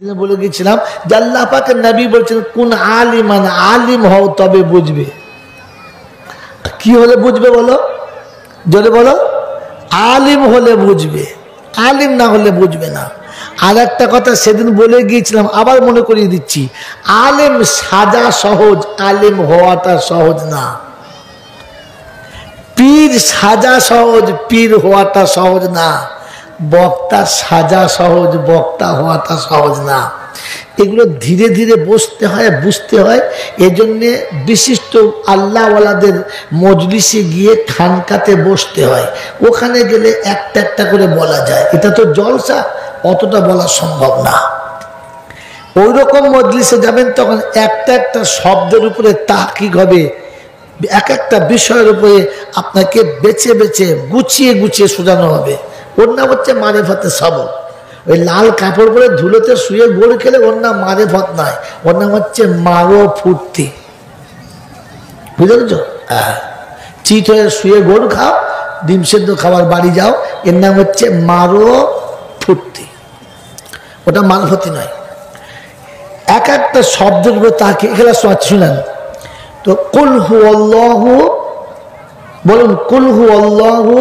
বলে গেছিলাম যে আল্লাহ পাকের নবী বলছেন কোন আলিমান, আলিম হও তবে বুঝবে। কি হলে বুঝবে বলো, জোরে বলো। আলিম হলে বুঝবে, আলিম না হলে বুঝবে না। আর একটা কথা সেদিন বলে গিয়েছিলাম, আবার মনে করিয়ে দিচ্ছি, আলিম সাজা সহজ, আলিম হওয়াটা সহজ না। পীর সাজা সহজ, পীর হওয়াটা সহজ না। বক্তা সাজা সহজ, বক্তা হওয়াটা সহজ না। এগুলো ধীরে ধীরে বসতে হয়, বুঝতে হয়। এজন্যে বিশিষ্ট আল্লাহওয়ালাদের মজলিসে গিয়ে খানকাতে বসতে হয়। ওখানে গেলে একটা একটা করে বলা যায়, এটা তো জলসা, অতটা বলা সম্ভব না। ওই রকম মজলিসে যাবেন তখন একটা একটা শব্দের উপরে তাহকিক হবে, এক একটা বিষয়ের উপরে আপনাকে বেছে বেছে গুছিয়ে গুছিয়ে সোজানো হবে। ওর নাম হচ্ছে মারেফাতে সবল। ওই লাল কাপড় পরে ধুলোতে শুয়ে গোড় খেলে ওর নাম মারেফত নয়, ওর নাম হচ্ছে মারো ফুর্তি। বুঝতে পেরেছো? হ্যাঁ, চিট হয়ে শুয়ে গোড় খাও, ডিম সেদ্ধ খাবার বাড়ি যাও, এর নাম হচ্ছে মারো ফুর্তি। ওটা মারফতি নয়। এক একটা শব্দের উপরে তাকে এখানে শুনেন তো, কুল হু আল্লাহু, বলুন কুল হু আল্লাহু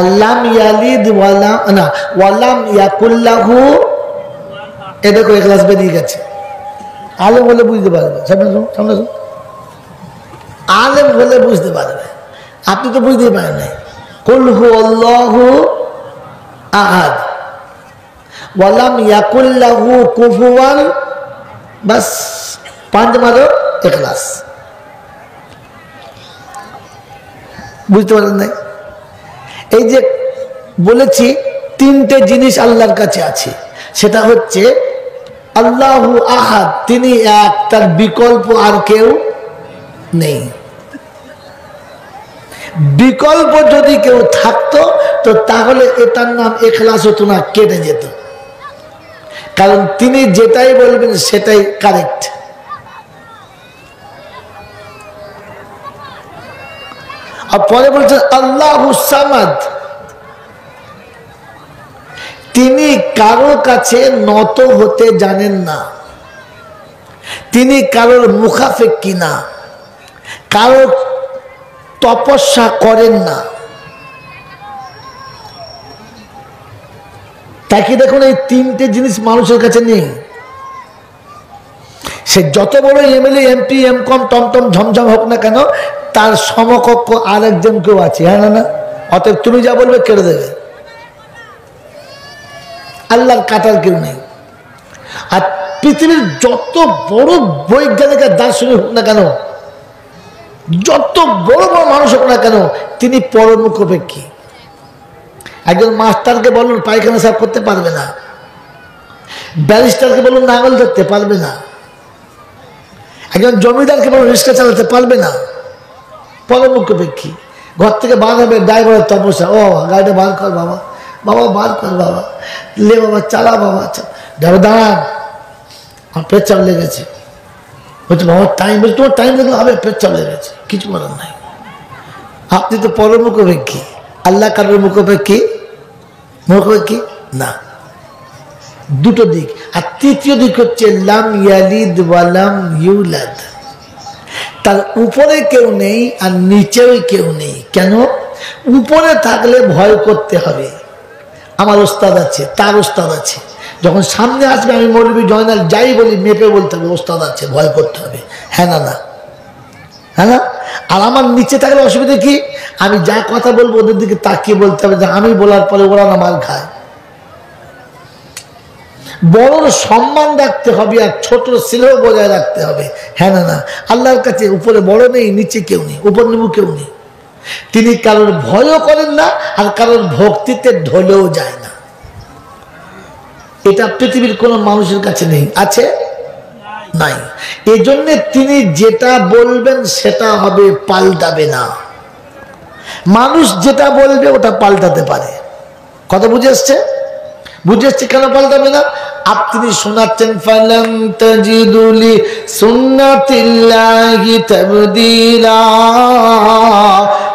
আল্লাম ইয়ালিদ ওয়ালাম না ওয়ালাম ইয়াকুল্লাহু। এ দেখো ইখলাস বেরিয়ে গেছে। আলেম হলে বুঝতে পারবে, সামনে আলেম হলে বুঝতে পারবে। আপনি তো বুঝতেই পারেন নাই। কুল হু আল্লাহু আহাদ ওয়ালাম ইয়াকুল্লাহু কুফুয়ান, বাস 5 মারো ইখলাস। বুঝতে পারেন নাই? এই যে বলেছি 3টে জিনিস আল্লাহর কাছে আছে, সেটা হচ্ছে আল্লাহু আহাদ, তিনি এক, তার বিকল্প আর কেউ নেই। বিকল্প যদি কেউ থাকতো তো তাহলে এটার নাম ইখলাস হতো না, কেটে যেত। কারণ তিনি যেটাই বলবেন সেটাই কারেক্ট। আর পরে বলছেন আল্লাহু সামাদ, তিনি কারো কাছে নত হতে জানেন না, তিনি কারোর মুখাফেক কিনা, কারো তপস্যা করেন না। তাকে দেখুন, এই 3টে জিনিস মানুষের কাছে নেই। সে যত বড় এমএলএ, এমপি, এমকম, টমটম, ঝমঝম হোক না কেন, তার সমকক্ষ আরেকজন কেউ আছে, হ্যাঁ না? অতএব তুমি যা বলবে কেড়ে দেবে। আল্লাহর কাটার কেউ নেই। আর পৃথিবীর যত বড় বৈজ্ঞানিক আর দার্শনিক হোক না কেন, যত বড় বড় মানুষ হোক না কেন, তিনি পরমুখাপেক্ষী। একজন মাস্টারকে বলুন পায়খানা সাফ করতে পারবে না, ব্যারিস্টারকে বলুন নাঙল ধরতে পারবে না, একজন জমিদারকে বলুন রিক্সা চালাতে পারবে না। পরমুখাপেক্ষী। ঘর থেকে বার হবে, ড্রাইভারের তপস্যা, ও গাড়িটা বার কর বাবা, বাবা বার কর বাবা, লে বাবা চালা বাবা, ড্রাইভার দাঁড়ান, আমার পেচ্ছাপ লেগেছে। বলছে বাবা টাইম, বলছে তোমার টাইম দেখলে হবে, পেচ্ছাপ লেগেছে, কিছু বলার নাই। আপনি তো পরমুখাপেক্ষী। আল্লাহ কারোর মুখাপেক্ষী? মুখাপেক্ষী না। দুটো দিক। আর তৃতীয় দিক হচ্ছে লাম ইয়ালিদ ওয়ালাম ইউলাদ, তার উপরে কেউ নেই আর নিচেও কেউ নেই। কেন? উপরে থাকলে ভয় করতে হবে, আমার ওস্তাদ আছে, তার ওস্তাদ আছে। যখন সামনে আসবে আমি মৌলবি জয়নাল যাই বলি, মেপে বলতে হবে ওস্তাদ আছে, ভয় করতে হবে, হ্যাঁ না? হ্যাঁ না? আর আমার নিচে থাকলে অসুবিধা কি? আমি যা কথা বলবো ওদের দিকে তাকিয়ে বলতে হবে যে আমি বলার পরে ওরা না মার খায়। বড়র সম্মান রাখতে হবে আর ছোট ছেলেও বজায় রাখতে হবে, হ্যাঁ না? আল্লাহর কাছে উপরে বড় নেই, নিচে কেউ নেই, উপর নিবু কেউ নেই। তিনি কারোর ভয়ও করেন না আর কারোর ভক্তিতে ঢলেও যায় না। এটা পৃথিবীর কোন মানুষের কাছে নেই। আছে? নাই। এই জন্যে তিনি যেটা বলবেন সেটা হবে, পাল্টাবে না। মানুষ যেটা বলবে ওটা পাল্টাতে পারে। কথা বুঝে এসছে? বুঝে এসছে কেন পাল্টাবে না? আপনি শোনাচ্ছেন ফালাম তাজিদুলি সুন্নাতিল্লাহি তাবদীলা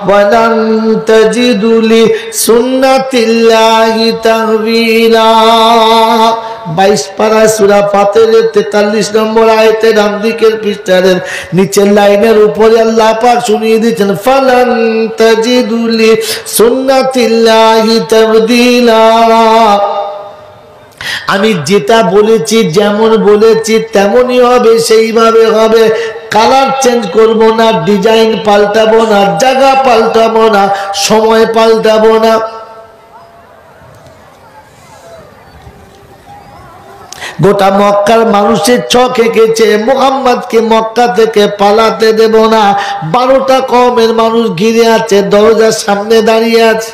ওয়ালাম তাজিদুলি সুন্নাতিল্লাহি তাহবিলা। 22 পারা সূরা ফাতিরের 43 নম্বর আয়াতের ডান দিকের পৃষ্ঠার নিচের লাইনের উপরে আল্লাহ পাক শুনিয়ে দিয়েছেন ফালান তাজিদুলি সুন্নাতিল্লাহি তাবদীলা। আমি যেটা বলেছি যেমন বলেছি তেমনই হবে, সেইভাবে হবে। কালার চেঞ্জ করব না, ডিজাইন পাল্টাবো না, জায়গা পাল্টাবো না, সময় পাল্টাবো না। গোটা মক্কার মানুষের ছক এঁকেছে মুহাম্মদকে মক্কা থেকে পালাতে দেব না। 12টা কওমের মানুষ ঘিরে আছে, দরজার সামনে দাঁড়িয়ে আছে।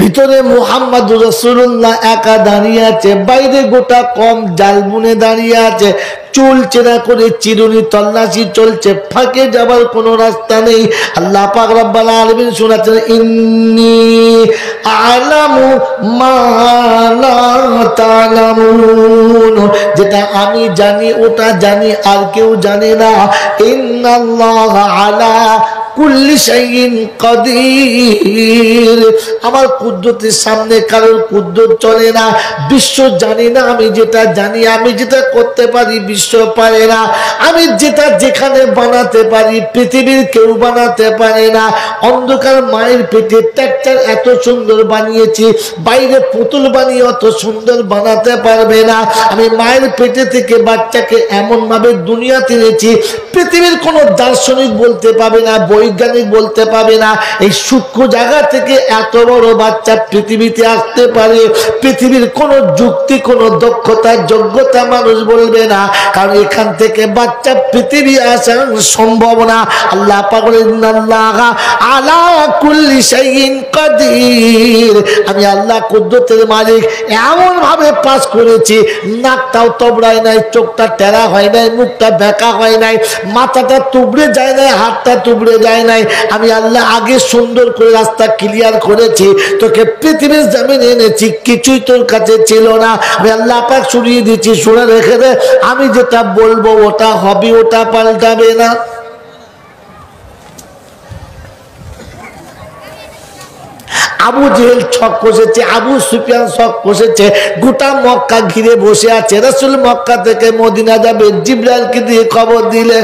ভিতরে মুহাম্মদুর রাসূলুল্লাহ একা দাঁড়িয়ে আছে, বাইরে গোটা কম জাল বুনে দাঁড়িয়ে আছে। চুল চেরা করে চিরুনি তল্লাশি চলছে, ফাঁকে যাবার কোনো রাস্তা নেই। আল্লাহ পাক রব্বুল আলামিন শোনাচ্ছেন ইন্নী আ'লামু মা লা তা'লামুন, যেটা আমি জানি ওটা জানি আর কেউ জানে না। ইন্নাল্লাহা আলা কুল্লি শাইইন কাদির, আমার কুদরতের সামনে কারোর কুদরত চলে না। বিশ্ব জানি না, আমি যেটা জানি, আমি যেটা করতে পারি বিশ্ব পারে না। আমি যেটা যেখানে বানাতে পারি পৃথিবীর কেউ বানাতে পারে না। অন্ধকার মায়ের পেটে ট্রাক্টর এত সুন্দর বানিয়েছি, বাইরে পুতুল বানিয়ে অত সুন্দর বানাতে পারবে না। আমি মায়ের পেটে থেকে বাচ্চাকে এমন ভাবে দুনিয়াতে এনেছি, পৃথিবীর কোনো দার্শনিক বলতে পাবে না, বৈজ্ঞানিক বলতে পাবে না এই সূক্ষ্ম জায়গা থেকে এত বড় বাচ্চা পৃথিবীতে আসতে পারে। পৃথিবীর কোনো যুক্তি, কোনো দক্ষতা, যোগ্যতা মানুষ বলবে না, কারণ এখান থেকে বাচ্চা পৃথিবী আসা সম্ভব না। আল্লাহ পাক বলেন ইন্নাল্লাহা আলা কুল্লি শাইইন কাদির, আমি আল্লাহ কুদরতের মালিক। এমন ভাবে পাস করেছি, নাকটাও তবড়ায় নাই, চোখটা টেরা হয় নাই, মুখটা বেঁকা হয় নাই, মাথাটা তুবড়ে যায় নাই, হাতটা তুবড়ে যায় নাই। আমি আল্লাহ আগে সুন্দর করে রাস্তা ক্লিয়ার করেছি, তোকে পৃথিবীর জমিনে এনেছি, কিছুই তোর কাছে ছিল না। আমি আল্লাহ পাক শুনিয়ে দিচ্ছি, শুনে রেখে দে, আমি যেটা বলবো ওটা হবে, ওটা পাল্টাবে না। আবু জেহেল ছক কষেছে, আবু সুফিয়ান ছক কষেছে, গোটা মক্কা ঘিরে বসে আছে। রাসূল মক্কা থেকে মদিনা যাবে, জিবরাইলকে দিয়ে খবর দিলে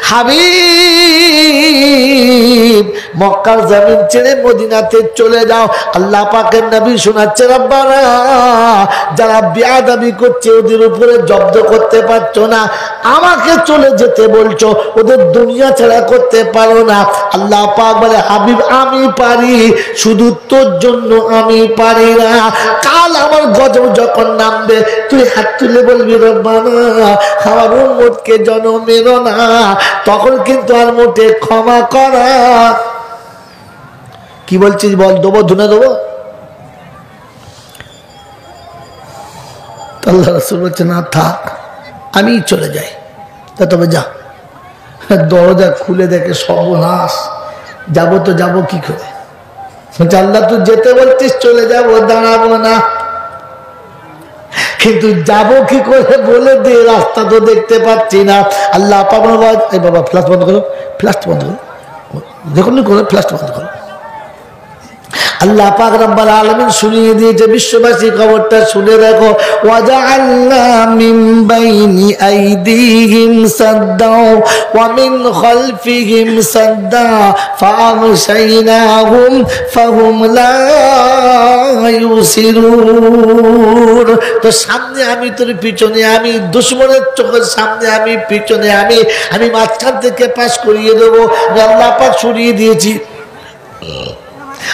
হাবিব মক্কার জমিন ছেড়ে মদিনাতে চলে যাও। আল্লাহ পাকের নবী শোনাচ্ছে রব্বানা যারা বেয়াদবি করছে ওদের উপরে জব্দ করতে পারছো না, আমাকে চলে যেতে বলছো, ওদের দুনিয়া ছাড়া করতে পারো না। আল্লাহ পাক বলে হাবিব আমি পারি, শুধু তোর জন্য আমি পারি না। কাল আমার গজব যখন নামবে তুই হাত তুলে বলবি রব্বানা আমার উম্মতকে জনম মেরো না, তখন কিন্তু আর মোটে ক্ষমা করা। কি বলছিস বল, দেবো ধুনে দেবো? আল্লাহ রাসূল বলছে না থাক, আমি চলে যাই। তা তবে যা। দরজা খুলে দেখে সর্বনাশ, যাবো তো যাবো কি করে? আল্লাহ তুই যেতে বলছিস চলে যাবো, দাঁড়াবো না, কিন্তু যাবো কি করে বলে দে, রাস্তা তো দেখতে পাচ্ছি না। আল্লাহ বাবা ফ্ল্যাশ বন্ধ করো, ফ্ল্যাশ বন্ধ করো, দেখুন করে ফ্ল্যাশ বন্ধ করো। আল্লাহ পাক রব্বুল আলামিন শুনিয়ে দিয়েছে, বিশ্ববাসী খবরটা শুনে দেখো। ওয়াজআলনা মিন বাইনি আইদিহিম সাদ্দা ওয়া মিন খালফিহিম সাদ্দা ফাআগশাইনাহুম ফাহুম লা ইউসিরুন। তো সামনে আমি, তোর পিছনে আমি, দুশমনের চোখের সামনে আমি, পিছনে আমি, আমি মাঝখান থেকে পাশ করিয়ে দেবো। আল্লাহ পাক শুনিয়ে দিয়েছি।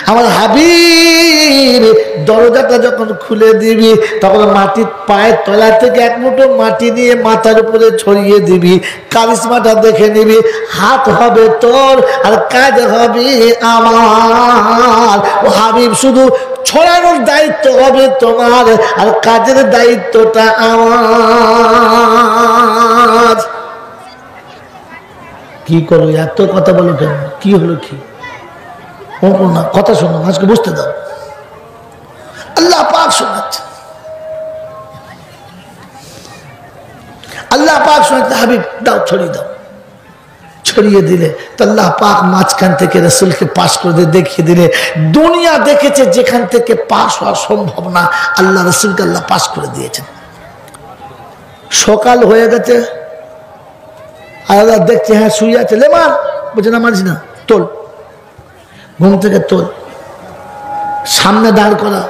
আমার হাবিব দরজাটা যখন খুলে দিবি তখন মাটির পায়ের তলা থেকে এক মুঠো মাটি নিয়ে মাথার উপরে ছড়িয়ে দিবি, কারিশমাটা দেখে নিবি। হাত হবে তোর আর কাজ হবে আমার। ও হাবিব শুধু ছড়ানোর দায়িত্ব হবে তোমার আর কাজের দায়িত্বটা আমার। কি করো এত কথা বলো কেন? কি হলো? কি না কথা শোনো, আজকে বুঝতে দাও। আল্লাহ পাক শোনাচ্ছেন, আল্লাহ পাক শোনাচ্ছেন, হাবিব দাও ছড়িয়ে দাও। ছড়িয়ে দিলে তো আল্লাহ পাক মাঝখান থেকে রাসূলকে পাশ করে দিয়ে দেখিয়ে দিলে, দুনিয়া দেখেছে যেখান থেকে পাশ হওয়া সম্ভব না, আল্লাহ রাসূলকে আল্লাহ পাশ করে দিয়েছেন। সকাল হয়ে গেছে, আল্লাহ দেখছে হ্যাঁ শুয়ে আছে, লেমান বলছে না মারিস না, তোল, ঘুম থেকে তোল, সামনে দাঁড় করা,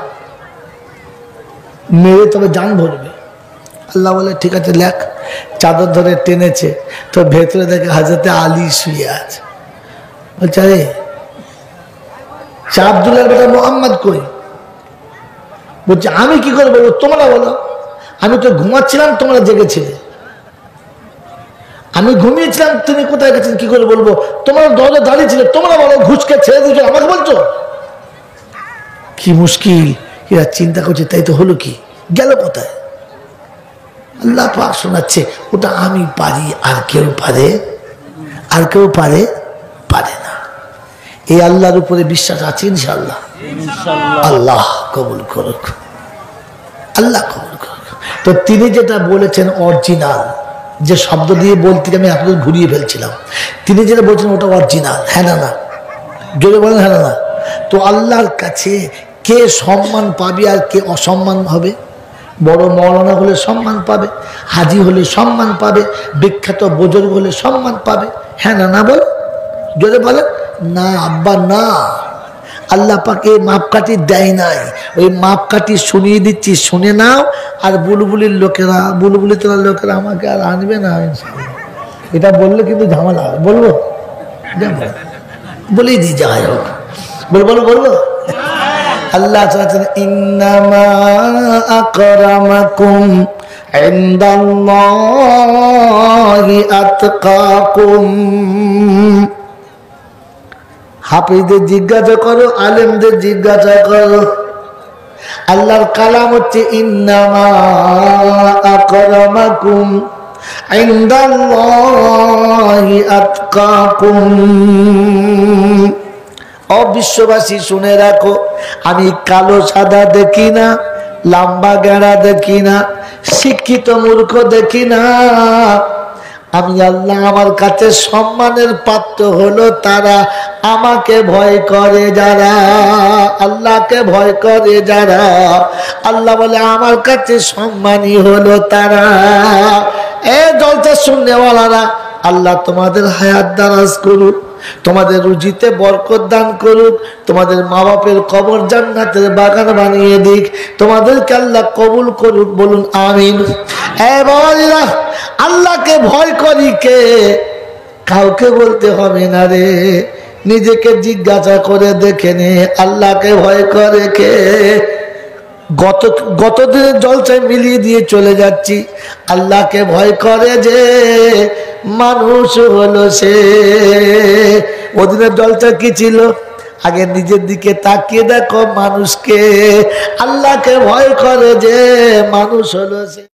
মেরে তবে জান ভরবে। আল্লাহ বলে ঠিক আছে লেখ। চাদর ধরে টেনেছে তো ভেতরে দেখে হযরতে আলী শুয়ে আছে। বলছে আরে আব্দুল্লাহর বেটা মোহাম্মদ কই? বলছে আমি কি করে বলবো, তোমরা বলো। আমি তো ঘুমাচ্ছিলাম, তোমরা জেগেছিলে। আমি ঘুমিয়েছিলাম, তুমি কোথায় গেছেন কি করে বলবো? তোমরা দরজা দাঁড়িয়ে ছিলে, তোমরা বলো। ঘুষকে ছেড়ে দিয়েছো, আমাকে বলছো? কি মুশকিল। এরা চিন্তা করছে তাই তো হলো কি, গেল কোথায়? আল্লাহ পাক শোনাচ্ছে ওটা আমি পারি, আর কেউ পারে? আর কেউ পারে? পারে না। এই আল্লাহর উপরে বিশ্বাস আছে ইনশাআল্লাহ? আল্লাহ কবুল করুক, আল্লাহ কবুল করুক। তো তিনি যেটা বলেছেন অরিজিনাল, যে শব্দ দিয়ে বলতে আমি আপনাদের ঘুরিয়ে ফেলছিলাম, তিনি যেটা বলছেন ওটা অরিজিনাল। হ্যাঁ না? না জোরে বলেন হ্যাঁ না? তো আল্লাহর কাছে কে সম্মান পাবে আর কে অসম্মান হবে? বড় মৌলানা হলে সম্মান পাবে, হাজি হলে সম্মান পাবে, বিখ্যাত বুজুর্গ হলে সম্মান পাবে। হ্যাঁ না? না বল, জোরে বলেন না আব্বা না। আল্লাহ পাক এই মাপকাঠি দেয় নাই, ওই মাপকাঠি শুনিয়ে দিচ্ছি, শুনে নাও। আর বুলবুলির লোকেরা, বুলবুলি তোলার লোকেরা আমাকে আর আনবে না ইনশাআল্লাহ। এটা বললে কিন্তু ঝামেলা হবে। বলবো? বলেই দিই, যাই হোক। বলবো আল্লাহ চাচ্ছেন ইন্নামা আকরামাকুম ইনদাল্লাহি আতকাকুম। হাফিজদের জিজ্ঞাসা করো, আলেমদের জিজ্ঞাসা করো। আল্লাহর কালাম হচ্ছে ইন্নামা আকরামাকুম ইনদাল্লাহি আতকাকুম। অবিশ্ববাসী শুনে রাখো, আমি কালো সাদা দেখি না, লম্বা গেড়া দেখি না, শিক্ষিত মূর্খ দেখি না। আমি আল্লাহ, আমার কাছে সম্মানের পাত্র হলো তারা আমাকে ভয় করে যারা, আল্লাহকে ভয় করে যারা। আল্লাহ বলে আমার কাছে সম্মানী হলো তারা। এ জলসা শুননেওয়ালারা, আল্লাহ তোমাদের হায়াত দারাজ করুক, তোমাদের রুজিতে বরকত দান করুক, তোমাদের মা বাপের কবর জান্নাতের বাগান বানিয়ে দিক, তোমাদেরকে আল্লাহ কবুল করুক। বলুন আমিন। এ বাবাজিরা, আল্লাহকে ভয় করি কে? কাউকে বলতে হবে না রে, নিজেকে জিজ্ঞাসা করে দেখে নে আল্লাহকে ভয় করে কে। গত দিনের জলসায় মিলিয়ে দিয়ে চলে যাচ্ছি। আল্লাহকে ভয় করে যে মানুষ হলো সে। ওদিনের জলসা কি ছিল? আগে নিজের দিকে তাকিয়ে দেখো মানুষকে। আল্লাহকে ভয় করে যে মানুষ হলো সে।